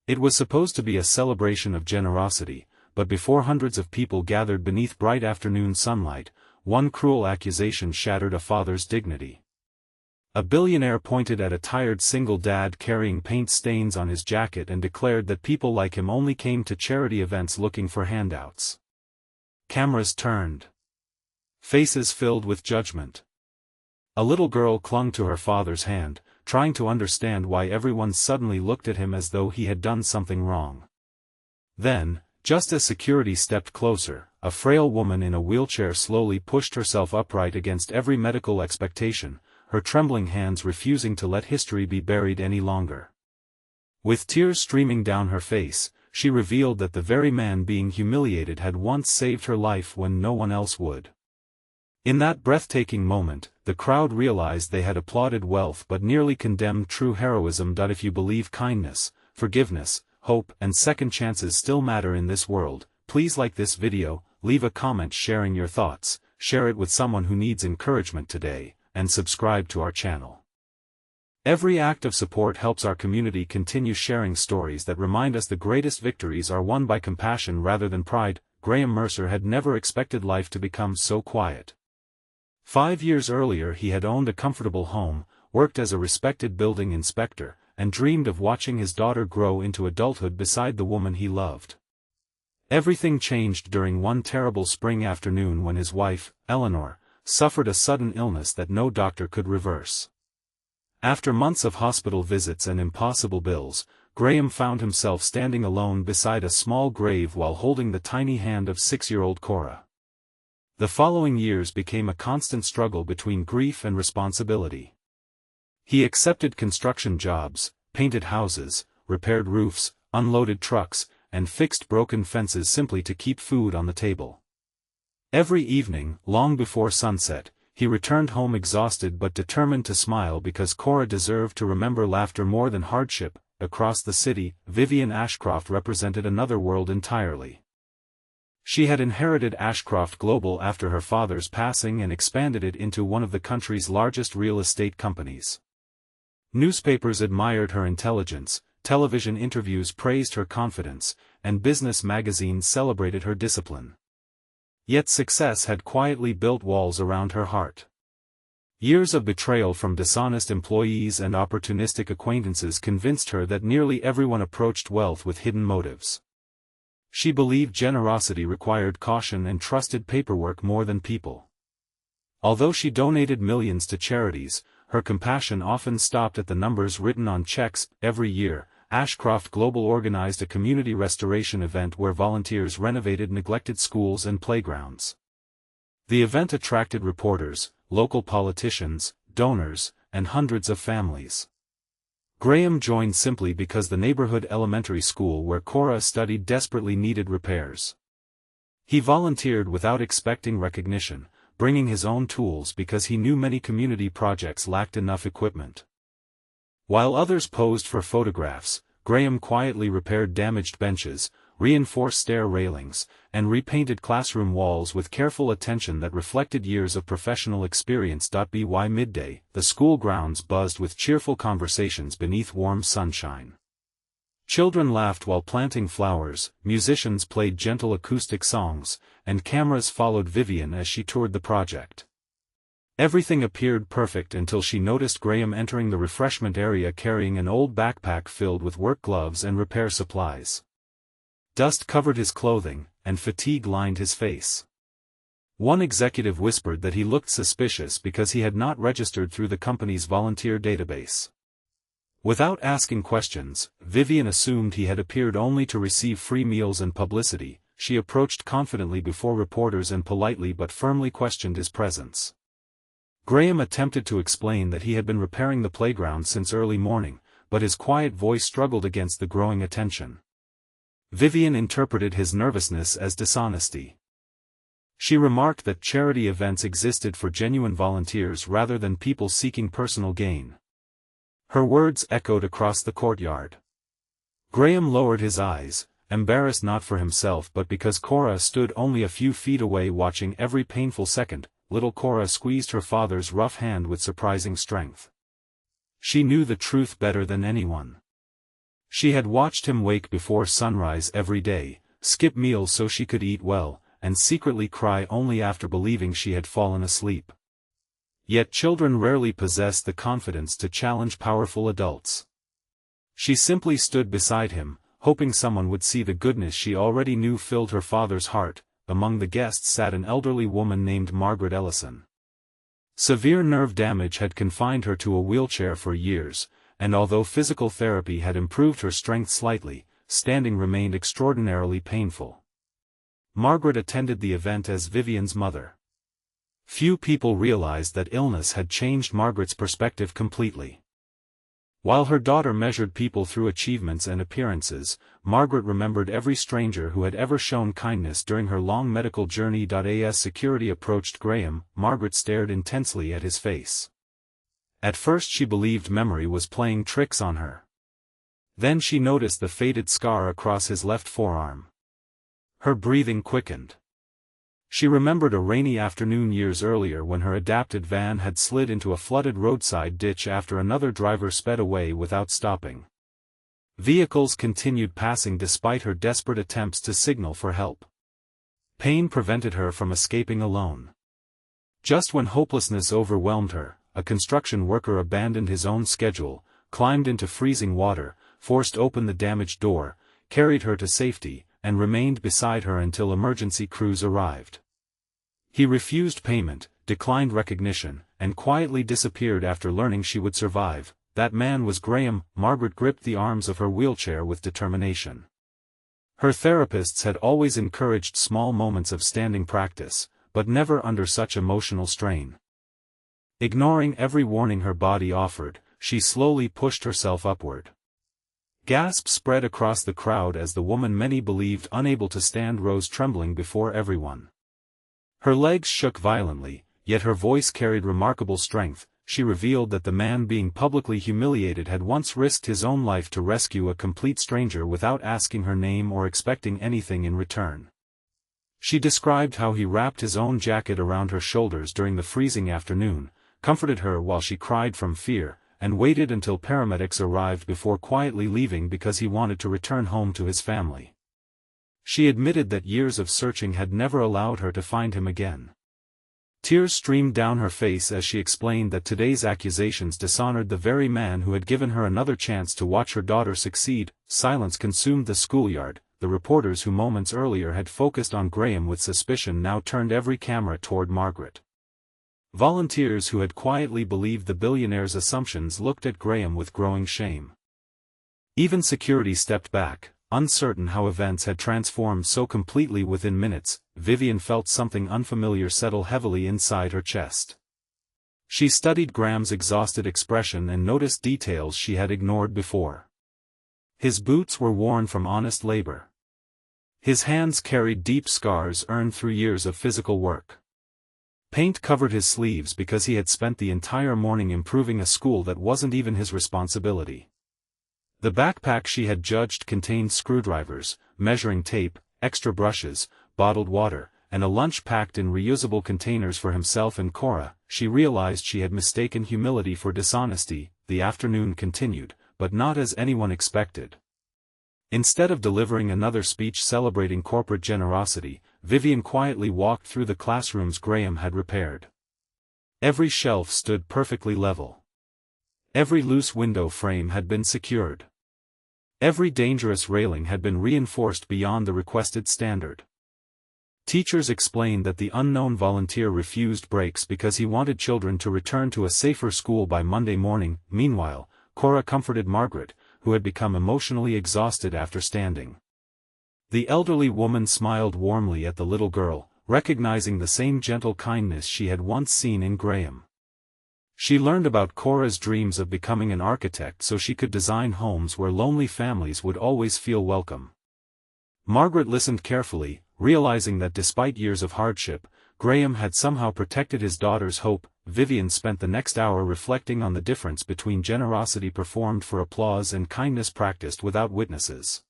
It was supposed to be a celebration of generosity, but before hundreds of people gathered beneath bright afternoon sunlight, one cruel accusation shattered a father's dignity. A billionaire pointed at a tired single dad carrying paint stains on his jacket and declared that people like him only came to charity events looking for handouts. Cameras turned. Faces filled with judgment. A little girl clung to her father's hand, trying to understand why everyone suddenly looked at him as though he had done something wrong. Then, just as security stepped closer, a frail woman in a wheelchair slowly pushed herself upright against every medical expectation, her trembling hands refusing to let history be buried any longer. With tears streaming down her face, she revealed that the very man being humiliated had once saved her life when no one else would. In that breathtaking moment, the crowd realized they had applauded wealth but nearly condemned true heroism. If you believe kindness, forgiveness, hope and second chances still matter in this world, please like this video, leave a comment sharing your thoughts, share it with someone who needs encouragement today, and subscribe to our channel. Every act of support helps our community continue sharing stories that remind us the greatest victories are won by compassion rather than pride. Graham Mercer had never expected life to become so quiet. 5 years earlier he had owned a comfortable home, worked as a respected building inspector, and dreamed of watching his daughter grow into adulthood beside the woman he loved. Everything changed during one terrible spring afternoon when his wife, Eleanor, suffered a sudden illness that no doctor could reverse. After months of hospital visits and impossible bills, Graham found himself standing alone beside a small grave while holding the tiny hand of 6-year-old Cora. The following years became a constant struggle between grief and responsibility. He accepted construction jobs, painted houses, repaired roofs, unloaded trucks, and fixed broken fences simply to keep food on the table. Every evening, long before sunset, he returned home exhausted but determined to smile because Cora deserved to remember laughter more than hardship. Across the city, Vivian Ashcroft represented another world entirely. She had inherited Ashcroft Global after her father's passing and expanded it into one of the country's largest real estate companies. Newspapers admired her intelligence, television interviews praised her confidence, and business magazines celebrated her discipline. Yet success had quietly built walls around her heart. Years of betrayal from dishonest employees and opportunistic acquaintances convinced her that nearly everyone approached wealth with hidden motives. She believed generosity required caution and trusted paperwork more than people. Although she donated millions to charities, her compassion often stopped at the numbers written on checks. Every year, Ashcroft Global organized a community restoration event where volunteers renovated neglected schools and playgrounds. The event attracted reporters, local politicians, donors, and hundreds of families. Graham joined simply because the neighborhood elementary school where Cora studied desperately needed repairs. He volunteered without expecting recognition, bringing his own tools because he knew many community projects lacked enough equipment. While others posed for photographs, Graham quietly repaired damaged benches, reinforced stair railings, and repainted classroom walls with careful attention that reflected years of professional experience. By midday, the school grounds buzzed with cheerful conversations beneath warm sunshine. Children laughed while planting flowers, musicians played gentle acoustic songs, and cameras followed Vivian as she toured the project. Everything appeared perfect until she noticed Graham entering the refreshment area carrying an old backpack filled with work gloves and repair supplies. Dust covered his clothing, and fatigue lined his face. One executive whispered that he looked suspicious because he had not registered through the company's volunteer database. Without asking questions, Vivian assumed he had appeared only to receive free meals and publicity. She approached confidently before reporters and politely but firmly questioned his presence. Graham attempted to explain that he had been repairing the playground since early morning, but his quiet voice struggled against the growing attention. Vivian interpreted his nervousness as dishonesty. She remarked that charity events existed for genuine volunteers rather than people seeking personal gain. Her words echoed across the courtyard. Graham lowered his eyes, embarrassed not for himself but because Cora stood only a few feet away watching every painful second. Little Cora squeezed her father's rough hand with surprising strength. She knew the truth better than anyone. She had watched him wake before sunrise every day, skip meals so she could eat well, and secretly cry only after believing she had fallen asleep. Yet children rarely possess the confidence to challenge powerful adults. She simply stood beside him, hoping someone would see the goodness she already knew filled her father's heart. Among the guests sat an elderly woman named Margaret Ellison. Severe nerve damage had confined her to a wheelchair for years, and although physical therapy had improved her strength slightly, standing remained extraordinarily painful. Margaret attended the event as Vivian's mother. Few people realized that illness had changed Margaret's perspective completely. While her daughter measured people through achievements and appearances, Margaret remembered every stranger who had ever shown kindness during her long medical journey. As security approached Graham, Margaret stared intensely at his face. At first she believed memory was playing tricks on her. Then she noticed the faded scar across his left forearm. Her breathing quickened. She remembered a rainy afternoon years earlier when her adapted van had slid into a flooded roadside ditch after another driver sped away without stopping. Vehicles continued passing despite her desperate attempts to signal for help. Pain prevented her from escaping alone. Just when hopelessness overwhelmed her, a construction worker abandoned his own schedule, climbed into freezing water, forced open the damaged door, carried her to safety, and remained beside her until emergency crews arrived. He refused payment, declined recognition, and quietly disappeared after learning she would survive. That man was Graham. Margaret gripped the arms of her wheelchair with determination. Her therapists had always encouraged small moments of standing practice, but never under such emotional strain. Ignoring every warning her body offered, she slowly pushed herself upward. Gasps spread across the crowd as the woman many believed unable to stand rose trembling before everyone. Her legs shook violently, yet her voice carried remarkable strength. She revealed that the man being publicly humiliated had once risked his own life to rescue a complete stranger without asking her name or expecting anything in return. She described how he wrapped his own jacket around her shoulders during the freezing afternoon, comforted her while she cried from fear, and waited until paramedics arrived before quietly leaving because he wanted to return home to his family. She admitted that years of searching had never allowed her to find him again. Tears streamed down her face as she explained that today's accusations dishonored the very man who had given her another chance to watch her daughter succeed. Silence consumed the schoolyard. The reporters who moments earlier had focused on Graham with suspicion now turned every camera toward Margaret. Volunteers who had quietly believed the billionaire's assumptions looked at Graham with growing shame. Even security stepped back, uncertain how events had transformed so completely within minutes. Vivian felt something unfamiliar settle heavily inside her chest. She studied Graham's exhausted expression and noticed details she had ignored before. His boots were worn from honest labor. His hands carried deep scars earned through years of physical work. Paint covered his sleeves because he had spent the entire morning improving a school that wasn't even his responsibility. The backpack she had judged contained screwdrivers, measuring tape, extra brushes, bottled water, and a lunch packed in reusable containers for himself and Cora. She realized she had mistaken humility for dishonesty. The afternoon continued, but not as anyone expected. Instead of delivering another speech celebrating corporate generosity, Vivian quietly walked through the classrooms Graham had repaired. Every shelf stood perfectly level. Every loose window frame had been secured. Every dangerous railing had been reinforced beyond the requested standard. Teachers explained that the unknown volunteer refused breaks because he wanted children to return to a safer school by Monday morning. Meanwhile, Cora comforted Margaret, who had become emotionally exhausted after standing. The elderly woman smiled warmly at the little girl, recognizing the same gentle kindness she had once seen in Graham. She learned about Cora's dreams of becoming an architect so she could design homes where lonely families would always feel welcome. Margaret listened carefully, realizing that despite years of hardship, Graham had somehow protected his daughter's hope. Vivian spent the next hour reflecting on the difference between generosity performed for applause and kindness practiced without witnesses.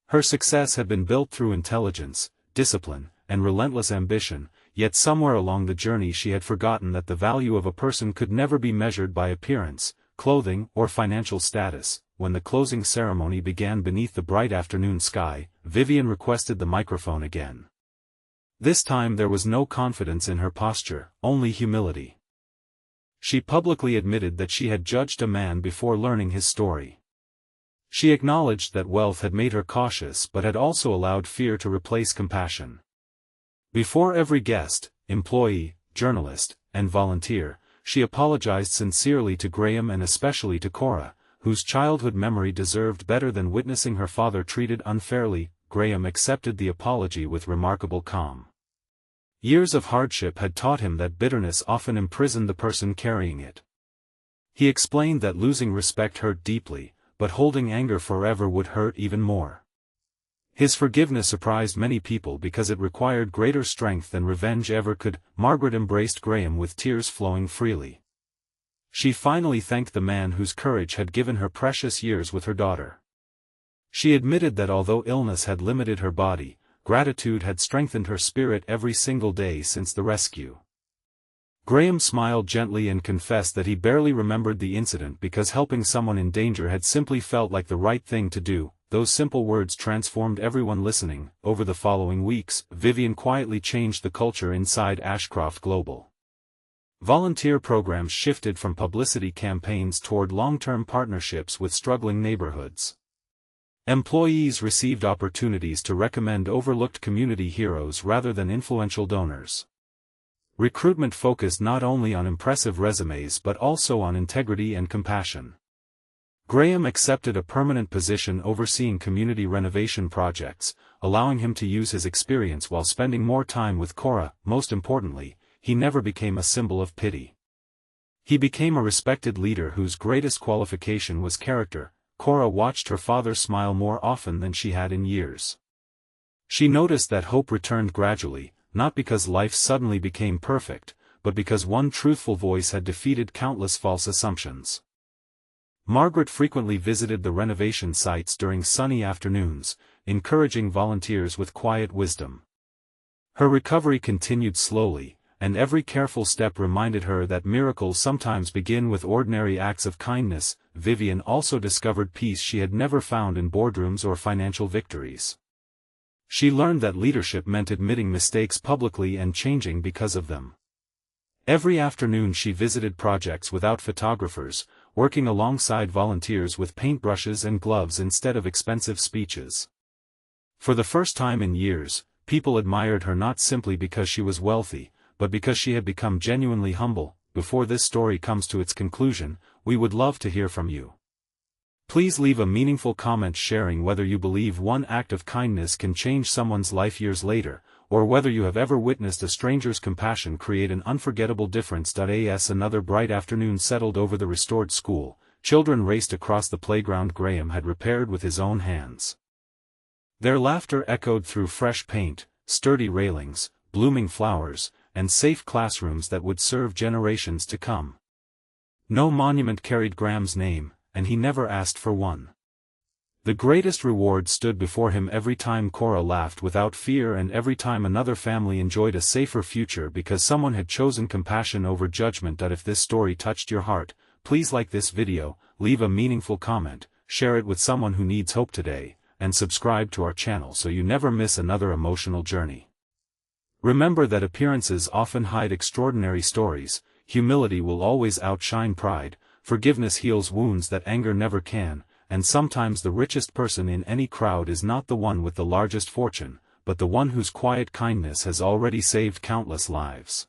Her success had been built through intelligence, discipline, and relentless ambition, yet somewhere along the journey she had forgotten that the value of a person could never be measured by appearance, clothing, or financial status. when the closing ceremony began beneath the bright afternoon sky, Vivian requested the microphone again. This time there was no confidence in her posture, only humility. She publicly admitted that she had judged a man before learning his story. She acknowledged that wealth had made her cautious but had also allowed fear to replace compassion. Before every guest, employee, journalist, and volunteer, she apologized sincerely to Graham and especially to Cora, whose childhood memory deserved better than witnessing her father treated unfairly. Graham accepted the apology with remarkable calm. Years of hardship had taught him that bitterness often imprisoned the person carrying it. He explained that losing respect hurt deeply, but holding anger forever would hurt even more. His forgiveness surprised many people because it required greater strength than revenge ever could. Margaret embraced Graham with tears flowing freely. She finally thanked the man whose courage had given her precious years with her daughter. She admitted that although illness had limited her body, gratitude had strengthened her spirit every single day since the rescue. Graham smiled gently and confessed that he barely remembered the incident because helping someone in danger had simply felt like the right thing to do. Those simple words transformed everyone listening. Over the following weeks, Vivian quietly changed the culture inside Ashcroft Global. Volunteer programs shifted from publicity campaigns toward long-term partnerships with struggling neighborhoods. Employees received opportunities to recommend overlooked community heroes rather than influential donors. Recruitment focused not only on impressive resumes but also on integrity and compassion. Graham accepted a permanent position overseeing community renovation projects, allowing him to use his experience while spending more time with Cora. Most importantly, he never became a symbol of pity. He became a respected leader whose greatest qualification was character. Cora watched her father smile more often than she had in years. She noticed that hope returned gradually, not because life suddenly became perfect, but because one truthful voice had defeated countless false assumptions. Margaret frequently visited the renovation sites during sunny afternoons, encouraging volunteers with quiet wisdom. Her recovery continued slowly, and every careful step reminded her that miracles sometimes begin with ordinary acts of kindness. Vivian also discovered peace she had never found in boardrooms or financial victories. She learned that leadership meant admitting mistakes publicly and changing because of them. Every afternoon she visited projects without photographers, working alongside volunteers with paintbrushes and gloves instead of expensive speeches. For the first time in years, people admired her not simply because she was wealthy, but because she had become genuinely humble. Before this story comes to its conclusion, we would love to hear from you. Please leave a meaningful comment sharing whether you believe one act of kindness can change someone's life years later, or whether you have ever witnessed a stranger's compassion create an unforgettable difference. As another bright afternoon settled over the restored school, children raced across the playground Graham had repaired with his own hands. Their laughter echoed through fresh paint, sturdy railings, blooming flowers, and safe classrooms that would serve generations to come. No monument carried Graham's name, and he never asked for one. The greatest reward stood before him every time Cora laughed without fear and every time another family enjoyed a safer future because someone had chosen compassion over judgment. If this story touched your heart, please like this video, leave a meaningful comment, share it with someone who needs hope today, and subscribe to our channel so you never miss another emotional journey. Remember that appearances often hide extraordinary stories. Humility will always outshine pride. Forgiveness heals wounds that anger never can, and sometimes the richest person in any crowd is not the one with the largest fortune, but the one whose quiet kindness has already saved countless lives.